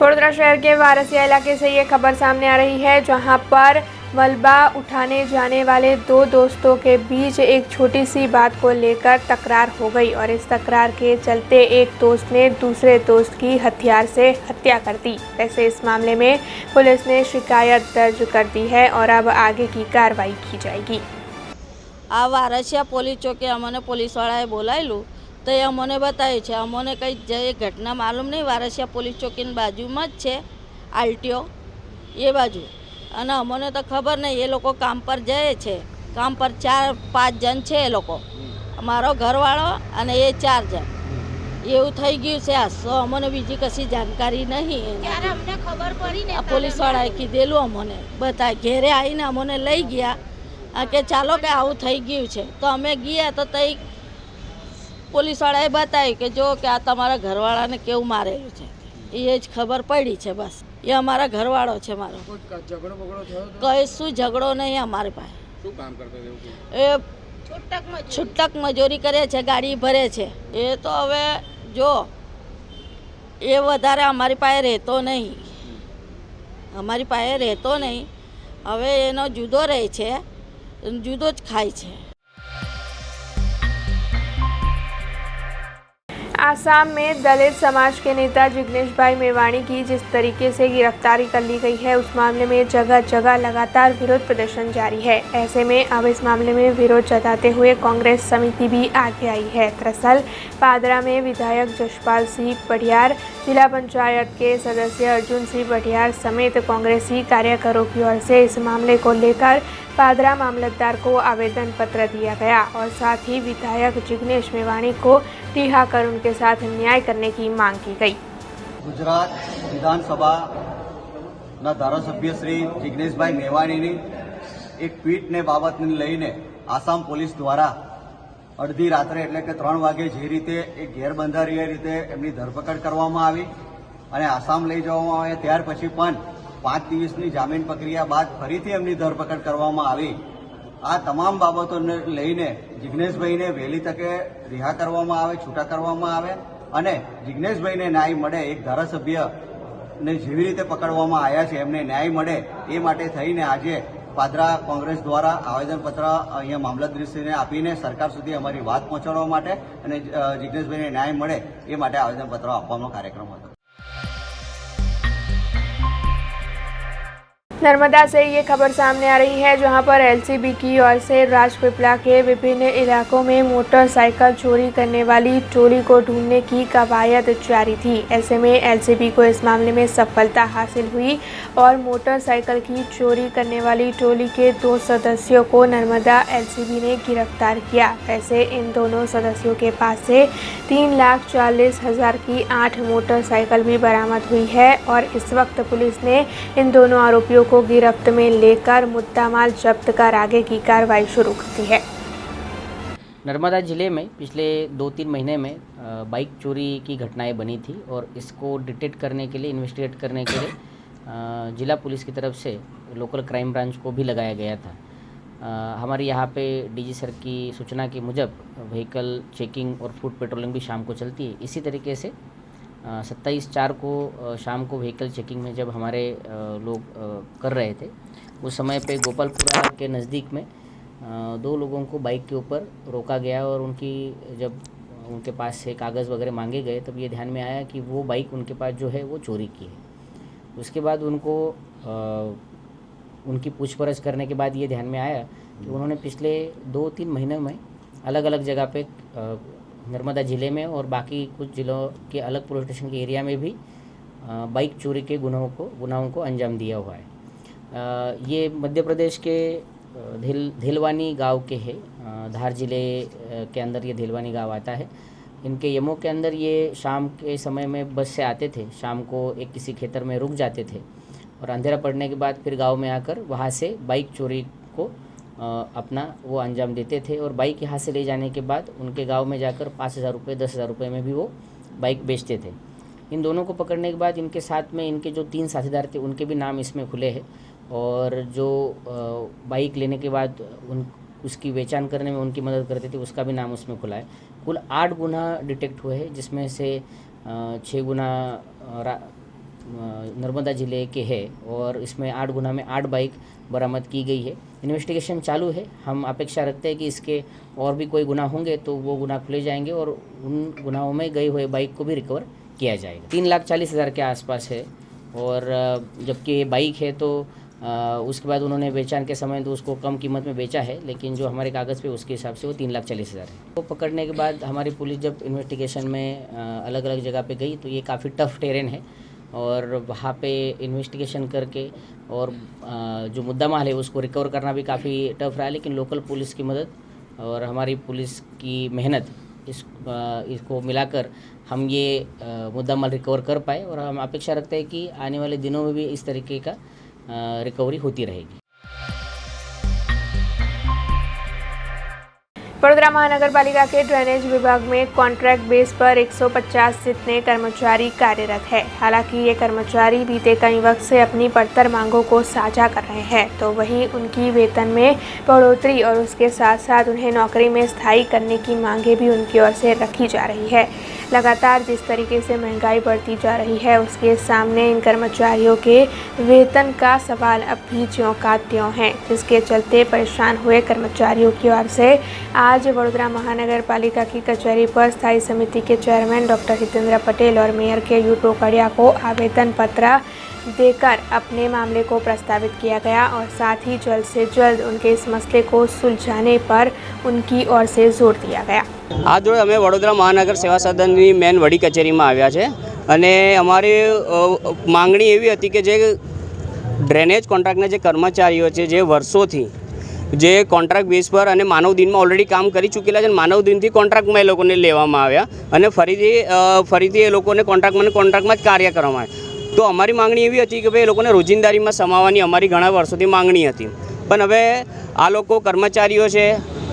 वडोदरा शहर के वारसिया इलाके से ये खबर सामने आ रही है, जहां पर मलबा उठाने जाने वाले दो दोस्तों के बीच एक छोटी सी बात को लेकर तकरार हो गई और इस तकरार के चलते एक दोस्त ने दूसरे दोस्त की हथियार से हत्या कर दी। वैसे इस मामले में पुलिस ने शिकायत दर्ज कर दी है और अब आगे की कार्रवाई की जाएगी। आ वारसिया पोलीस चौकी अमने पोलीसवाळाए बोलायेलू तो ये अमने बताए छे। अमने कई जे घटना मालूम नहीं। वारसिया पोलीस चौकी बाजू में ज छे आरटीओ ये बाजू अने अमने तो खबर नहीं। ये लोग काम पर जाए छे। काम पर 4-5 जन छे। ये लोग मारो घरवाळो अने ये 4 जन एवं थई गयुं छे। आ अमने बीजी कशी जानकारी नहीं। त्यारे अमने खबर पड़ी ने पोलीसवाळाए कीधेलुं अमने बताय घेरे आवीने अमने लई गया के चालो के आवुं थई गयुं छे। तो अमे गया तो तई पोलीसवाळाए बताव्युं के जो कि आ तमारा घरवाळा ने केवुं मारेलुं छे। ये ज खबर पड़ी है। बस ये अमारा घरवाळो छे। मारो कशुं झगड़ो नहीं। अमारे पास छूटक मजूरी करे छे, गाड़ी भरे छे। ये तो हवे जो ये वधारे अमारी पासे रहतो नहीं। अमारी पासे रहतो नहीं। हवे एनो जुदो रहे छे, जुदो ज खाय छे। आसाम में दलित समाज के नेता जिग्नेश भाई मेवाणी की जिस तरीके से गिरफ्तारी कर ली गई है, उस मामले में जगह जगह लगातार विरोध प्रदर्शन जारी है। ऐसे में अब इस मामले में विरोध जताते हुए कांग्रेस समिति भी आगे आई है। दरअसल पादरा में विधायक जशपाल सिंह पटियार, जिला पंचायत के सदस्य अर्जुन सिंह पटियार समेत कांग्रेसी कार्यकरों की ओर से इस मामले को लेकर पादरा मामलतदार को आवेदन पत्र दिया गया और साथ ही विधायक जिग्नेश मेवाणी को रिहा कर उनके साथ न्याय करने की मांग की गई। गुजरात विधानसभा धारासभ्य श्री जिग्नेशभाई मेवाणी एक ट्वीट ने बाबत ने लईने आसाम पुलिस द्वारा अर्धी रात्रे एटले के 3 वागे जे रीते एक गैरबंधारीय रीते एमनी धरपकड़ करवामां आवी अने आसाम लई जवामां आवे त्यार पछी पण 5 દિવસની જામીન પ્રક્રિયા બાદ ફરીથી એમની ધરપકડ કરવામાં આવી। આ તમામ બાબતોને લઈને જિગ્નેશભાઈને વહેલી તકે રિહા કરવામાં આવે, છૂટા કરવામાં આવે અને જિગ્નેશભાઈને ન્યાય મળે। એક ધારાસભ્યને જેવી રીતે પકડવામાં આવ્યા છે એમને ન્યાય મળે એ માટે થઈને આજે પાદરા કોંગ્રેસ દ્વારા આવેદનપત્ર અહીંયા મામલતદારશ્રીને આપીને સરકાર સુધી અમારી વાત પહોંચાડવા માટે અને જિગ્નેશભાઈને ન્યાય મળે એ માટે આવેદનપત્ર આપવાનો કાર્યક્રમ હતો। नर्मदा से ये खबर सामने आ रही है, जहां पर एलसीबी की ओर से राजपीपला के विभिन्न इलाकों में मोटरसाइकिल चोरी करने वाली टोली को ढूंढने की कवायद जारी थी। ऐसे में एलसीबी को इस मामले में सफलता हासिल हुई और मोटरसाइकिल की चोरी करने वाली टोली के 2 सदस्यों को नर्मदा एलसीबी ने गिरफ्तार किया। वैसे इन दोनों सदस्यों के पास से 3,40,000 की 8 मोटरसाइकिल भी बरामद हुई है और इस वक्त पुलिस ने इन दोनों आरोपियों को गिरफ्त में लेकर मुद्दामाल जब्त कर आगे की कार्रवाई शुरू कर दी है। नर्मदा जिले में पिछले 2-3 महीने में बाइक चोरी की घटनाएं बनी थी और इसको डिटेक्ट करने के लिए, इन्वेस्टिगेट करने के लिए जिला पुलिस की तरफ से लोकल क्राइम ब्रांच को भी लगाया गया था। हमारे यहाँ पे डीजी सर की सूचना के मुजब व्हीकल चेकिंग और फुट पेट्रोलिंग भी शाम को चलती है। इसी तरीके से 27/4 को शाम को व्हीकल चेकिंग में जब हमारे लोग कर रहे थे, उस समय पे गोपालपुरा के नज़दीक में 2 लोगों को बाइक के ऊपर रोका गया और जब उनके पास से कागज़ वगैरह मांगे गए तब ये ध्यान में आया कि वो बाइक उनके पास जो है वो चोरी की है। उसके बाद उनको उनकी पूछपरछ करने के बाद ये ध्यान में आया कि उन्होंने पिछले 2-3 महीनों में अलग अलग जगह पे नर्मदा ज़िले में और बाकी कुछ ज़िलों के अलग पुलिस स्टेशन के एरिया में भी बाइक चोरी के गुनाहों को अंजाम दिया हुआ है। ये मध्य प्रदेश के धेलवानी गांव के है। धार ज़िले के अंदर ये धेलवानी गांव आता है। इनके यमों के अंदर ये शाम के समय में बस से आते थे। शाम को एक किसी खेतर में रुक जाते थे और अंधेरा पड़ने के बाद फिर गाँव में आकर वहाँ से बाइक चोरी को अपना वो अंजाम देते थे और बाइक यहाँ से ले जाने के बाद उनके गांव में जाकर 5,000 रुपये 10,000 रुपये में भी वो बाइक बेचते थे। इन दोनों को पकड़ने के बाद इनके साथ में इनके जो 3 साथीदार थे उनके भी नाम इसमें खुले हैं और जो बाइक लेने के बाद उसकी पहचान करने में उनकी मदद करते थे उसका भी नाम उसमें खुला है। कुल 8 गुना डिटेक्ट हुए हैं, जिसमें से 6 गुना नर्मदा जिले के है और इसमें 8 गुना में 8 बाइक बरामद की गई है। इन्वेस्टिगेशन चालू है। हम अपेक्षा रखते हैं कि इसके और भी कोई गुना होंगे तो वो गुना खुले जाएंगे और उन गुनाहों में गई हुए बाइक को भी रिकवर किया जाएगा। 3,40,000 के आसपास है और जबकि ये बाइक है तो उसके बाद उन्होंने बेचान के समय तो उसको कम कीमत में बेचा है, लेकिन जो हमारे कागज़ पे उसके हिसाब से वो 3,40,000 है। वो पकड़ने के बाद हमारी पुलिस जब इन्वेस्टिगेशन में अलग अलग जगह पे गई तो ये काफ़ी टफ टेरेन है और वहाँ पे इन्वेस्टिगेशन करके और जो मुद्दा माल है उसको रिकवर करना भी काफ़ी टफ रहा, लेकिन लोकल पुलिस की मदद और हमारी पुलिस की मेहनत इसको मिलाकर हम ये मुद्दा माल रिकवर कर पाए और हम अपेक्षा रखते हैं कि आने वाले दिनों में भी इस तरीके का रिकवरी होती रहेगी। वडोदरा महानगर पालिका के ड्रेनेज विभाग में कॉन्ट्रैक्ट बेस पर 150 जितने कर्मचारी कार्यरत है। हालांकि ये कर्मचारी बीते कई वक्त से अपनी बढ़तर मांगों को साझा कर रहे हैं, तो वहीं उनकी वेतन में बढ़ोतरी और उसके साथ साथ उन्हें नौकरी में स्थायी करने की मांगें भी उनकी ओर से रखी जा रही है। लगातार जिस तरीके से महंगाई बढ़ती जा रही है उसके सामने इन कर्मचारियों के वेतन का सवाल अब भी ज्यों का त्यों है, जिसके चलते परेशान हुए कर्मचारियों की ओर से आज वडोदरा महानगर पालिका की कचहरी पर स्थायी समिति के चेयरमैन डॉक्टर हितेंद्र पटेल और मेयर के यू टोकड़िया को आवेदन पत्र देकर अपने मामले को प्रस्तावित किया गया और साथ ही जल्द से जल्द उनके इस मसले को सुलझाने पर उनकी ओर से जोर दिया गया। आज रोज અમે વડોદરા મહાનગર સેવા સદનની મેન વડી કચેરીમાં આવ્યા છે અને અમારી માંગણી એવી હતી કે જે ડ્રેનેજ કોન્ટ્રાક્ટના જે કર્મચારીઓ છે જે વર્ષોથી જે કોન્ટ્રાક્ટ બેઝ પર અને માનવ દિનમાં ઓલરેડી કામ કરી ચૂકેલા છે, માનવ દિનથી કોન્ટ્રાક્ટમાં એ લોકોને લેવામાં આવ્યા અને ફરીથી એ લોકોને કોન્ટ્રાક્ટમાં જ કાર્ય કરવામાં આવે। તો અમારી માંગણી એવી હતી કે ભાઈ એ લોકોને રોજિંદારીમાં સમાવવાની અમારી ઘણા વર્ષોથી માંગણી હતી, પણ હવે આ લોકો કર્મચારીઓ છે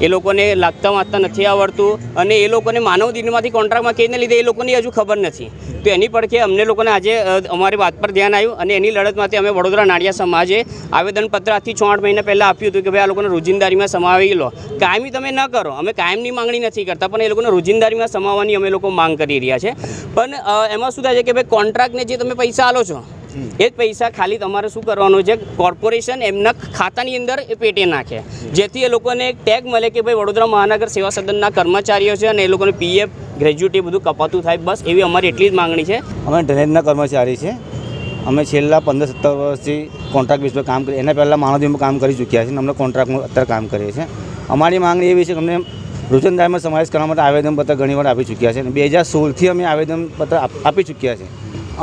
એ લોકોને લાગતા વાંચતા નથી આવડતું અને એ લોકોને માનવ દિનમાંથી કોન્ટ્રાક્ટમાં કેવી રીતે લીધે એ લોકોની હજુ ખબર નથી। તો એની પડખે અમને લોકોને આજે અમારી વાત પર ધ્યાન આવ્યું અને એની લડત અમે વડોદરા નાળિયા સમાજે આવેદનપત્ર આજથી 6-8 મહિના પહેલાં આપ્યું હતું કે ભાઈ આ લોકોને રોજિંદારીમાં સમાવી લો। કાયમી તમે ન કરો, અમે કાયમની માંગણી નથી કરતા, પણ એ લોકોને રોજિંદારીમાં સમાવવાની અમે લોકો માંગ કરી રહ્યા છે। પણ એમાં શું થાય છે કે ભાઈ કોન્ટ્રાક્ટને જે તમે પૈસા આલો છો એ જ પૈસા ખાલી તમારે શું કરવાનું છે, કોર્પોરેશન એમના ખાતાની અંદર એ પેટે નાખે, જેથી એ લોકોને એક ટેગ મળે કે ભાઈ વડોદરા મહાનગર સેવા સદનના કર્મચારીઓ છે અને એ લોકોને પીએફ ગ્રેજ્યુટી બધું કપાતું થાય, બસ એવી અમારી એટલી જ માંગણી છે। અમે ડ્રેનેજના કર્મચારી છે, અમે છેલ્લા 15-17 વર્ષથી કોન્ટ્રાક્ટ બેઝ પર કામ કરીએ, એના પહેલાં માનવદિનમાં કામ કરી ચૂક્યા છે અને અમને કોન્ટ્રાક્ટમાં અત્યારે કામ કરીએ છીએ। અમારી માંગણી એવી છે કે અમને રોજંદારીમાં સમાવેશ કરવા માટે આવેદનપત્ર ઘણીવાર આપી ચૂક્યા છે અને 2016થી અમે આવેદનપત્ર આપી ચૂક્યા છે।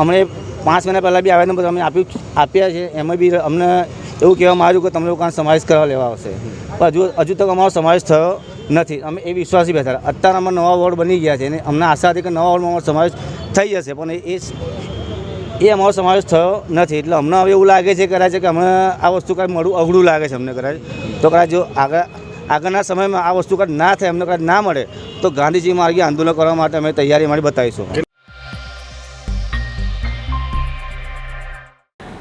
અમને 5 મહિના પહેલાં બી આવેદનપત્ર અમે આપ્યા છે, એમાં બી અમને એવું કહેવામાં આવ્યું કે તમે લોકોને સમાવેશ કરવા લેવા આવશે, પણ હજુ તક અમારો સમાવેશ થયો નથી। અમે એ વિશ્વાસથી બેઠા। અત્યારે અમારા નવા વોર્ડ બની ગયા છે અને અમને આશા હતી કે નવા વોર્ડમાં અમારો સમાવેશ થઈ જશે, પણ એ અમારો સમાવેશ થયો નથી। એટલે અમને હવે એવું લાગે છે કદાચ કે અમને આ વસ્તુ કાંઈ મળવું અઘરું લાગે છે અમને કદાચ, તો કદાચ જો આગળના સમયમાં આ વસ્તુ કદાચ ના થાય, અમને કદાચ ના મળે તો ગાંધીજી માર્ગે આંદોલન કરવા માટે અમે તૈયારી અમારી બતાવીશું।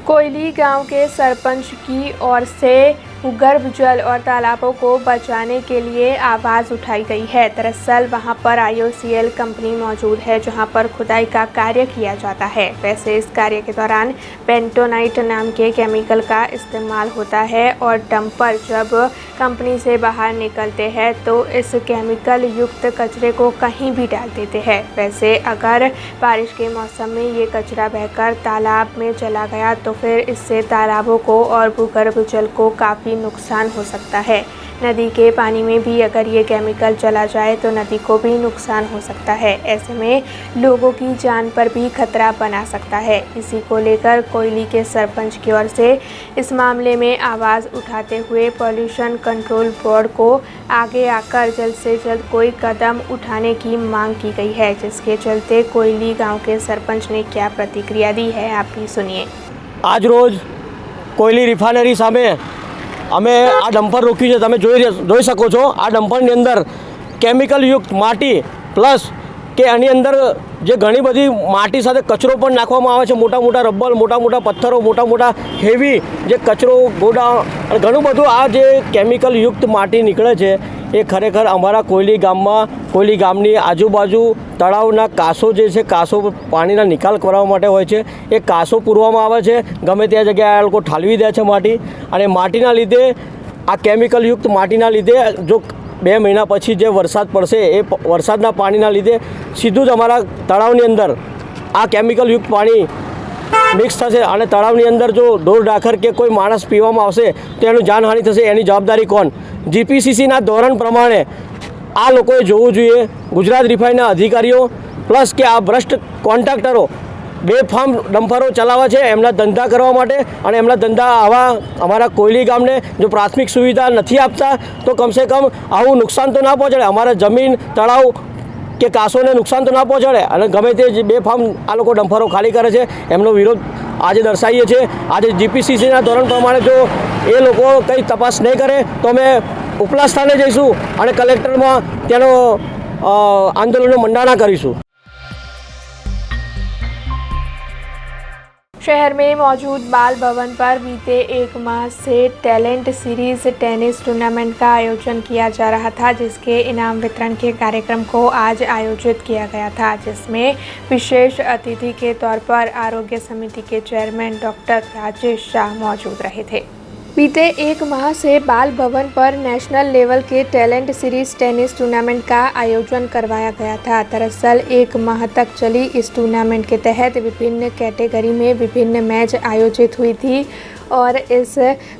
कोयली गांव के सरपंच की ओर से भूगर्भ जल और तालाबों को बचाने के लिए आवाज़ उठाई गई है। दरअसल वहां पर IOCL कंपनी मौजूद है जहां पर खुदाई का कार्य किया जाता है। वैसे इस कार्य के दौरान बेंटोनाइट नाम के केमिकल का इस्तेमाल होता है और डंपर जब कंपनी से बाहर निकलते हैं तो इस केमिकल युक्त कचरे को कहीं भी डाल देते हैं। वैसे अगर बारिश के मौसम में ये कचरा बहकर तालाब में चला गया तो फिर इससे तालाबों को और भूगर्भ जल को काफ़ी नुकसान हो सकता है। नदी के पानी में भी अगर ये केमिकल चला जाए तो नदी को भी नुकसान हो सकता है। ऐसे में लोगों की जान पर भी खतरा बना सकता है। इसी को लेकर कोयली के सरपंच की ओर से इस मामले में आवाज़ उठाते हुए पॉल्यूशन कंट्रोल बोर्ड को आगे आकर जल्द से जल्द कोई कदम उठाने की मांग की गई है, जिसके चलते कोयली गाँव के सरपंच ने क्या प्रतिक्रिया दी है आप भी सुनिए। आज रोज कोयली रिफाइनरी सामे અમે આ ડમ્પર રોક્યું છે, તમે જોઈ શકો છો। આ ડમ્પરની અંદર કેમિકલ યુક્ત માટી પ્લસ કે આની અંદર જે ઘણી બધી માટી સાથે કચરો પણ નાખવામાં આવે છે, મોટા મોટા રબર, મોટા મોટા પથ્થરો, મોટા મોટા હેવી જે કચરો, ગોડા અને ઘણું બધું આ જે કેમિકલયુક્ત માટી નીકળે છે એ ખરેખર અમારા કોયલી ગામની આજુબાજુ તળાવના કાસો જે છે, કાસો પાણીના નિકાલ કરવા માટે હોય છે, એ કાસો પૂરવામાં આવે છે. ગમે ત્યાં જગ્યાએ આ લોકો ઠાલવી દે છે માટી, અને માટીના લીધે, આ કેમિકલયુક્ત માટીના લીધે જો 2 મહિના પછી જે વરસાદ પડશે એ વરસાદના પાણીના લીધે સીધું જ અમારા તળાવની અંદર આ કેમિકલયુક્ત પાણી મિક્સ થશે, અને તળાવની અંદર જો ઢોર ડાખર કે કોઈ માણસ પીવામાં આવશે તો એનું જાનહાનિ થશે. એની જવાબદારી કોણ? GPCCના ધોરણ પ્રમાણે આ લોકોએ જોવું જોઈએ. ગુજરાત રિફાઇનના અધિકારીઓ પ્લસ કે આ ભ્રષ્ટ કોન્ટ્રાક્ટરો બેફામ ડમ્પરો ચલાવે છે એમના ધંધા કરવા માટે, અને એમના ધંધા આવા અમારા કોયલી ગામને જો પ્રાથમિક સુવિધા નથી આપતા તો કમસે કમ આવું નુકસાન તો ના પહોંચાડે, અમારા જમીન, તળાવ કે કાસોને નુકસાન તો ના પહોંચાડે. અને ગમે તે બેફામ આ લોકો ડમ્પરો ખાલી કરે છે, એમનો વિરોધ આજે દર્શાવીએ છીએ. આજે GPCCના ધોરણ પ્રમાણે જો એ લોકો કંઈ તપાસ નહીં કરે તો અમે ઉપલા સ્થાને જઈશું અને કલેક્ટરમાં તેનો આંદોલનનો મંડાણા કરીશું. शहर में मौजूद बाल भवन पर बीते 1 माह से टैलेंट सीरीज टेनिस टूर्नामेंट का आयोजन किया जा रहा था, जिसके इनाम वितरण के कार्यक्रम को आज आयोजित किया गया था, जिसमें विशेष अतिथि के तौर पर आरोग्य समिति के चेयरमैन डॉक्टर राजेश शाह मौजूद रहे थे. बीते 1 माह से बाल भवन पर नेशनल लेवल के टैलेंट सीरीज टेनिस टूर्नामेंट का आयोजन करवाया गया था. दरअसल 1 माह तक चली इस टूर्नामेंट के तहत विभिन्न कैटेगरी में विभिन्न मैच आयोजित हुई थी, और इस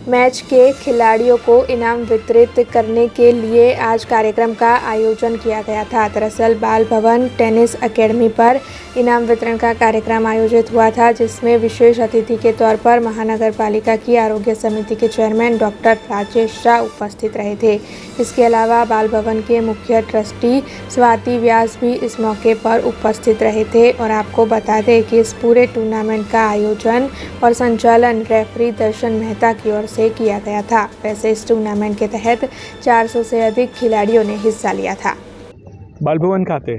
मैच के खिलाड़ियों को इनाम वितरित करने के लिए आज कार्यक्रम का आयोजन किया गया था. दरअसल बाल भवन टेनिस एकेडमी पर इनाम वितरण का कार्यक्रम आयोजित हुआ था, जिसमें विशेष अतिथि के तौर पर महानगर पालिका की आरोग्य समिति के चेयरमैन डॉक्टर राजेश शाह उपस्थित रहे थे. इसके अलावा बाल भवन के मुख्य ट्रस्टी स्वाति व्यास भी इस मौके पर उपस्थित रहे थे. और आपको बता दें कि इस पूरे टूर्नामेंट का आयोजन और संचालन रेफरी दर्शन मेहता की ओर से किया गया था. वैसे इस टूर्नामेंट के तहत 400 से अधिक खिलाड़ियों ने हिस्सा लिया था. બાલભવન ખાતે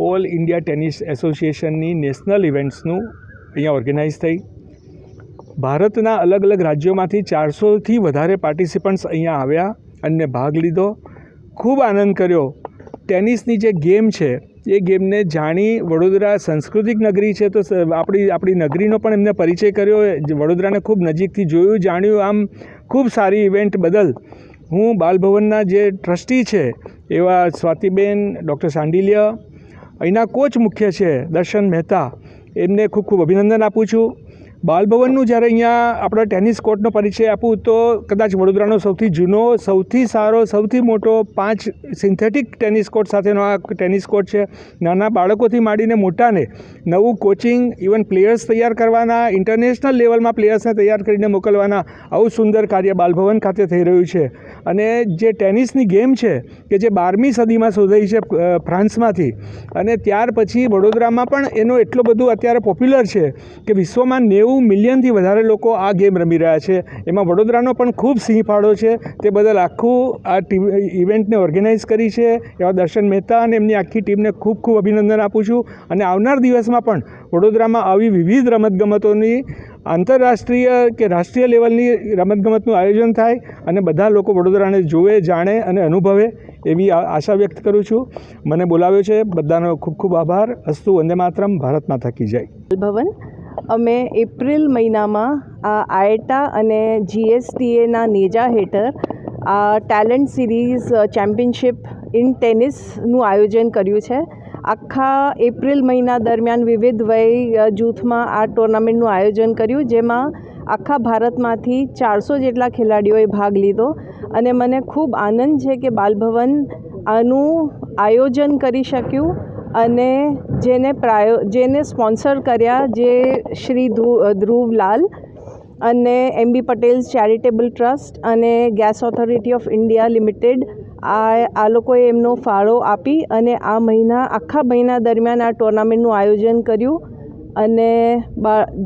ઓલ ઇન્ડિયા ટેનિસ એસોસિએશનની નેશનલ ઇવેન્ટ્સનું અહીંયા ઓર્ગેનાઇઝ થઈ. ભારતના અલગ અલગ રાજ્યોમાંથી 400થી વધારે પાર્ટિસિપન્ટ્સ અહીંયા આવ્યા અને ભાગ લીધો. ખૂબ આનંદ કર્યો. ટેનિસની જે ગેમ છે એ ગેમને જાણી, વડોદરા સાંસ્કૃતિક નગરી છે તો આપણી નગરીનો પણ એમને પરિચય કર્યો. વડોદરાને ખૂબ નજીકથી જોયું, જાણ્યું. આમ ખૂબ સારી ઇવેન્ટ બદલ હું બાલભવનના જે ટ્રસ્ટી છે એવા સ્વાતિબેન, ડૉક્ટર સાંડિલ્ય, અહીંના કોચ મુખ્ય છે દર્શન મહેતા, એમને ખૂબ ખૂબ અભિનંદન આપું છું. બાલભવનનું જ્યારે અહીંયા આપણા ટેનિસ કોર્ટનો પરિચય આપું તો કદાચ વડોદરાનો સૌથી જૂનો, સૌથી સારો, સૌથી મોટો 5 સિન્થેટિક ટેનિસ કોર્ટ સાથેનો આ ટેનિસ કોર્ટ છે. નાના બાળકોથી માંડીને મોટાને નવું કોચિંગ, ઇવન પ્લેયર્સ તૈયાર કરવાના, ઇન્ટરનેશનલ લેવલમાં પ્લેયર્સને તૈયાર કરીને મોકલવાના, આવું સુંદર કાર્ય બાલભવન ખાતે થઈ રહ્યું છે. અને જે ટેનિસની ગેમ છે કે જે 12મી સદીમાં શોધાઈ છે ફ્રાન્સમાંથી, અને ત્યાર પછી વડોદરામાં પણ એનો એટલો બધું અત્યારે પોપ્યુલર છે કે વિશ્વમાં 90 મિલિયનથી વધારે લોકો આ ગેમ રમી રહ્યા છે. એમાં વડોદરાનો પણ ખૂબ સિંહ ફાળો છે. તે બદલ આખું આ ઇવેન્ટને ઓર્ગેનાઇઝ કરી છે એવા દર્શન મહેતા અને એમની આખી ટીમને ખૂબ ખૂબ અભિનંદન આપું છું. અને આવનાર દિવસમાં પણ વડોદરામાં આવી વિવિધ રમતગમતોની આંતરરાષ્ટ્રીય કે રાષ્ટ્રીય લેવલની રમતગમતનું આયોજન થાય અને બધા લોકો વડોદરાને જોવે, જાણે અને અનુભવે એવી આશા વ્યક્ત કરું છું. મને બોલાવ્યો છે, બધાનો ખૂબ ખૂબ આભાર. અસ્તુ વંદે માતરમ. ભારત માતા કી જય. ભવન અમે એપ્રિલ મહિનામાં આ આયટા અને GSTAના નેજા હેઠળ આ ટેલેન્ટ સિરીઝ ચેમ્પિયનશિપ ઇન ટેનિસનું આયોજન કર્યું છે. આખા એપ્રિલ મહિના દરમિયાન વિવિધ વય જૂથમાં આ ટુર્નામેન્ટનું આયોજન કર્યું, જેમાં આખા ભારતમાંથી 400 જેટલા ખેલાડીઓએ ભાગ લીધો. અને મને ખૂબ આનંદ છે કે બાલભવન આનું આયોજન કરી શક્યું, અને જેને સ્પોન્સર કર્યા જે શ્રી ધ્રુવલાલ અને MB પટેલ ચેરિટેબલ ટ્રસ્ટ અને gas authority of India limited, આ લોકોએ એમનો ફાળો આપી અને આખા મહિના દરમિયાન આ ટુર્નામેન્ટનું આયોજન કર્યું. અને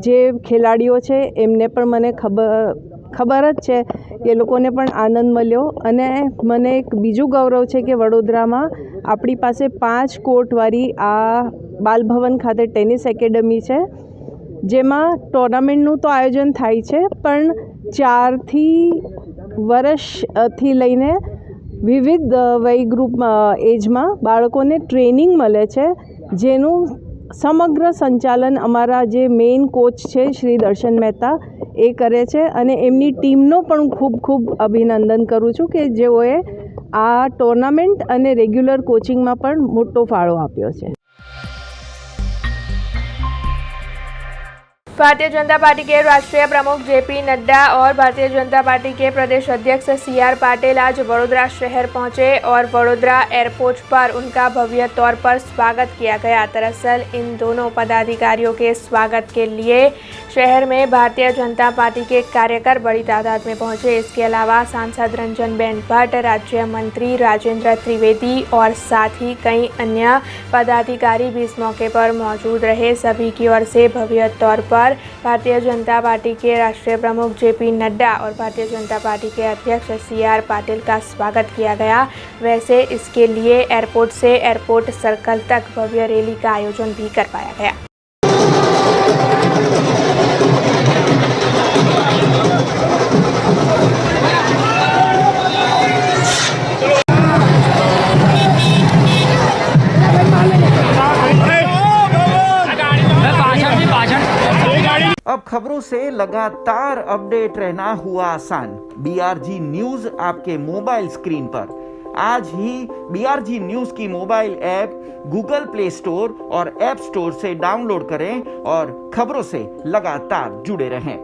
જે ખેલાડીઓ છે એમને પણ મને ખબર જ છે કે એ લોકોને પણ આનંદ મળ્યો. અને મને એક બીજું ગૌરવ છે કે વડોદરામાં આપણી પાસે 5 કોર્ટવાળી આ બાલભવન ખાતે ટેનિસ એકેડમી છે, જેમાં ટુર્નામેન્ટનું તો આયોજન થાય છે, પણ 4 વર્ષથી લઈને વિવિધ વયગ્રુપમાં એજમાં બાળકોને ટ્રેનિંગ મળે છે, જેનું સમગ્ર સંચાલન અમારા જે મેઇન કોચ છે શ્રી દર્શન મહેતા એ કરે છે, અને એમની ટીમનો પણ હું ખૂબ ખૂબ અભિનંદન કરું છું કે જેઓએ આ ટુર્નામેન્ટ અને રેગ્યુલર કોચિંગમાં પણ મોટો ફાળો આપ્યો છે। भारतीय जनता पार्टी के राष्ट्रीय प्रमुख जेपी नड्डा और भारतीय जनता पार्टी के प्रदेश अध्यक्ष CR पाटिल आज वडोदरा शहर पहुंचे और वडोदरा एयरपोर्ट पर उनका भव्य तौर पर स्वागत किया गया। दरअसल इन दोनों पदाधिकारियों के स्वागत के लिए शहर में भारतीय जनता पार्टी के कार्यकर बड़ी तादाद में पहुंचे। इसके अलावा सांसद रंजनबेन भट्ट, राज्य मंत्री राजेंद्र त्रिवेदी और साथ ही कई अन्य पदाधिकारी भी इस मौके पर मौजूद रहे। सभी की ओर से भव्य तौर पर भारतीय जनता पार्टी के राष्ट्रीय प्रमुख जेपी नड्डा और भारतीय जनता पार्टी के अध्यक्ष CR पाटिल का स्वागत किया गया। वैसे इसके लिए एयरपोर्ट से एयरपोर्ट सर्कल तक भव्य रैली का आयोजन भी करवाया गया। अब खबरों से लगातार अपडेट रहना हुआ आसान। BRG न्यूज आपके मोबाइल स्क्रीन पर। आज ही BRG न्यूज की mobile app Google play store और ऐप स्टोर से डाउनलोड करें और खबरों से लगातार जुड़े रहें।